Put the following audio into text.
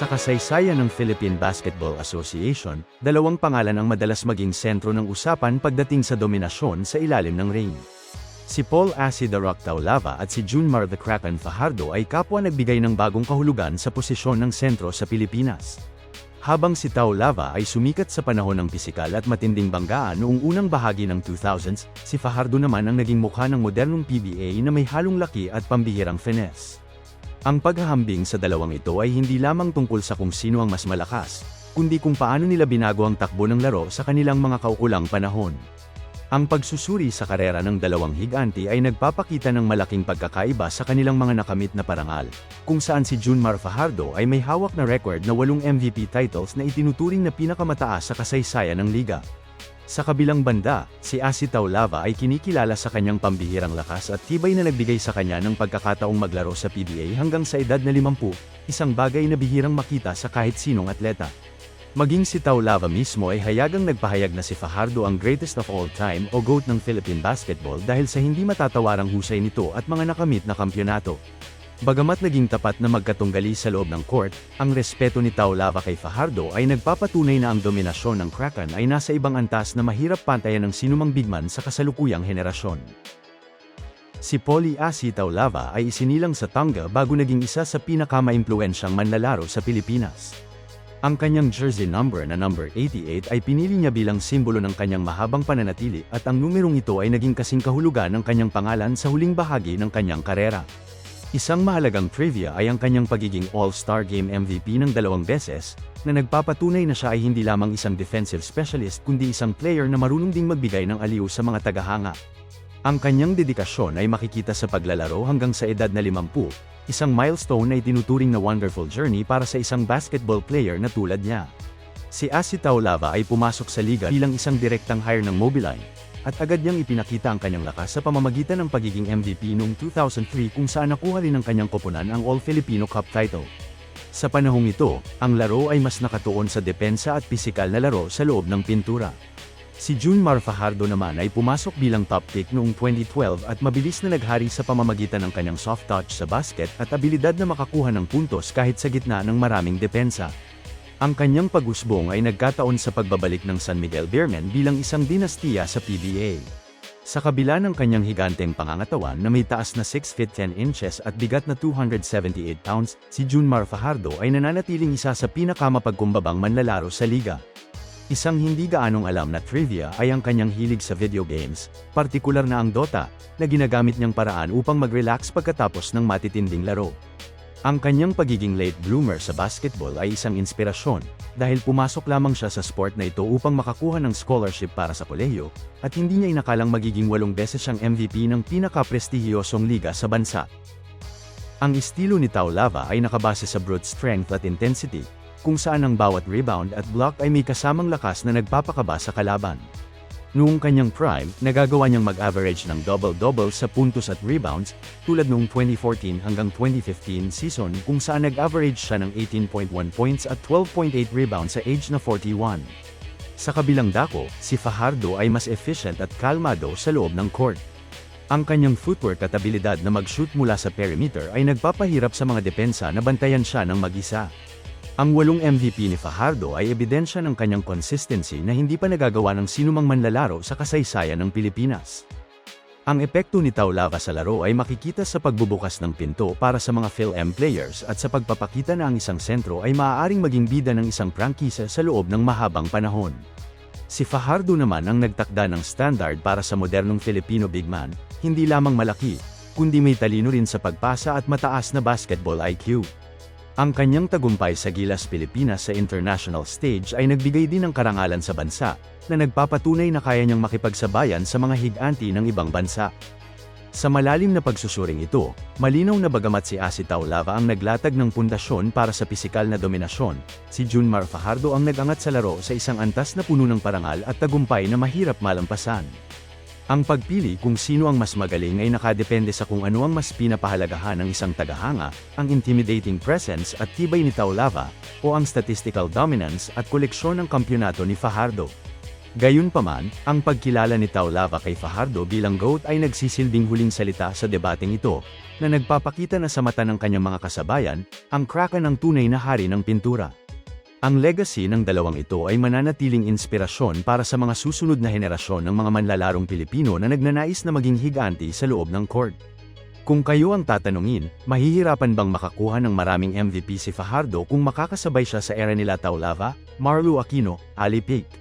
Sa kasaysayan ng Philippine Basketball Association, dalawang pangalan ang madalas maging sentro ng usapan pagdating sa dominasyon sa ilalim ng ring. Si Paul Acid the Rock Taulava at si Junmar the Kraken Fajardo ay kapwa nagbigay ng bagong kahulugan sa posisyon ng sentro sa Pilipinas. Habang si Taulava ay sumikat sa panahon ng pisikal at matinding banggaan noong unang bahagi ng 2000s, si Fajardo naman ang naging mukha ng modernong PBA na may halong laki at pambihirang finesse. Ang paghahambing sa dalawang ito ay hindi lamang tungkol sa kung sino ang mas malakas, kundi kung paano nila binago ang takbo ng laro sa kanilang mga kaukulang panahon. Ang pagsusuri sa karera ng dalawang higanti ay nagpapakita ng malaking pagkakaiba sa kanilang mga nakamit na parangal, kung saan si Junmar Fajardo ay may hawak na record na 8 MVP titles na itinuturing na pinakamataas sa kasaysayan ng liga. Sa kabilang banda, si Acid Taulava ay kinikilala sa kanyang pambihirang lakas at tibay na nagbigay sa kanya ng pagkakataong maglaro sa PBA hanggang sa edad na 50, isang bagay na bihirang makita sa kahit sinong atleta. Maging si Taulava mismo ay hayagang nagpahayag na si Fajardo ang greatest of all time o GOAT ng Philippine basketball dahil sa hindi matatawarang husay nito at mga nakamit na kampyonato. Bagamat naging tapat na magkatunggali sa loob ng court, ang respeto ni Taulava kay Fajardo ay nagpapatunay na ang dominasyon ng Kraken ay nasa ibang antas na mahirap pantayan ng sinumang bigman sa kasalukuyang henerasyon. Si Paulie Acid Taulava ay isinilang sa Tonga bago naging isa sa pinakamaimpluwensyang manlalaro sa Pilipinas. Ang kanyang jersey number na number 88 ay pinili niya bilang simbolo ng kanyang mahabang pananatili at ang numerong ito ay naging kasing kahulugan ng kanyang pangalan sa huling bahagi ng kanyang karera. Isang mahalagang trivia ay ang kanyang pagiging All-Star Game MVP ng 2 beses, na nagpapatunay na siya ay hindi lamang isang defensive specialist kundi isang player na marunong ding magbigay ng aliw sa mga tagahanga. Ang kanyang dedikasyon ay makikita sa paglalaro hanggang sa edad na 50, isang milestone na itinuturing na wonderful journey para sa isang basketball player na tulad niya. Si Acid Taulava ay pumasok sa liga bilang isang direktang hire ng Mobiline, at agad niyang ipinakita ang kanyang lakas sa pamamagitan ng pagiging MVP noong 2003 kung saan nakuha rin ng kanyang koponan ang All-Filipino Cup title. Sa panahong ito, ang laro ay mas nakatuon sa depensa at pisikal na laro sa loob ng pintura. Si Junmar Fajardo naman ay pumasok bilang top pick noong 2012 at mabilis na naghari sa pamamagitan ng kanyang soft touch sa basket at abilidad na makakuha ng puntos kahit sa gitna ng maraming depensa. Ang kanyang pag-usbong ay nagkataon sa pagbabalik ng San Miguel Bearmen bilang isang dinastiya sa PBA. Sa kabila ng kanyang higanteng pangangatawan na may taas na 6 feet 10 inches at bigat na 278 pounds, si Junmar Fajardo ay nananatiling isa sa pinakamapagkumbabang manlalaro sa liga. Isang hindi gaanong alam na trivia ay ang kanyang hilig sa video games, partikular na ang Dota, na ginagamit niyang paraan upang mag-relax pagkatapos ng matitinding laro. Ang kanyang pagiging late bloomer sa basketball ay isang inspirasyon, dahil pumasok lamang siya sa sport na ito upang makakuha ng scholarship para sa kolehiyo, at hindi niya inakalang magiging 8 beses siyang MVP ng pinaka-prestihiyosong liga sa bansa. Ang estilo ni Taulava ay nakabase sa brute strength at intensity, kung saan ang bawat rebound at block ay may kasamang lakas na nagpapakaba sa kalaban. Noong kanyang prime, nagagawa niyang mag-average ng double-double sa puntos at rebounds, tulad noong 2014 hanggang 2015 season kung saan nag-average siya ng 18.1 points at 12.8 rebounds sa age na 41. Sa kabilang dako, si Fajardo ay mas efficient at kalmado sa loob ng court. Ang kanyang footwork at abilidad na mag-shoot mula sa perimeter ay nagpapahirap sa mga depensa na bantayan siya ng mag-isa. Ang 8 MVP ni Fajardo ay ebidensya ng kanyang consistency na hindi pa nagagawa ng sinumang manlalaro sa kasaysayan ng Pilipinas. Ang epekto ni Taulava sa laro ay makikita sa pagbubukas ng pinto para sa mga Phil-M players at sa pagpapakita na ang isang sentro ay maaaring maging bida ng isang prangkisa sa loob ng mahabang panahon. Si Fajardo naman ang nagtakda ng standard para sa modernong Filipino big man, hindi lamang malaki, kundi may talino rin sa pagpasa at mataas na basketball IQ. Ang kanyang tagumpay sa Gilas Pilipinas sa international stage ay nagbigay din ng karangalan sa bansa, na nagpapatunay na kaya niyang makipagsabayan sa mga higanti ng ibang bansa. Sa malalim na pagsusuring ito, malinaw na bagamat si Acid Taulava ang naglatag ng pundasyon para sa pisikal na dominasyon, si Junmar Fajardo ang nag-angat sa laro sa isang antas na puno ng parangal at tagumpay na mahirap malampasan. Ang pagpili kung sino ang mas magaling ay nakadepende sa kung ano ang mas pinapahalagahan ng isang tagahanga, ang intimidating presence at tibay ni Taulava, o ang statistical dominance at koleksyon ng kampyonato ni Fajardo. Gayunpaman, ang pagkilala ni Taulava kay Fajardo bilang GOAT ay nagsisilbing huling salita sa debateng ito, na nagpapakita na sa mata ng kanyang mga kasabayan, ang Kraken ang tunay na hari ng pintura. Ang legacy ng dalawang ito ay mananatiling inspirasyon para sa mga susunod na henerasyon ng mga manlalarong Pilipino na nagnanais na maging higanti sa loob ng court. Kung kayo ang tatanungin, mahihirapan bang makakuha ng maraming MVP si Fajardo kung makakasabay siya sa era nila Taulava, Marlu Aquino, Ali Pig?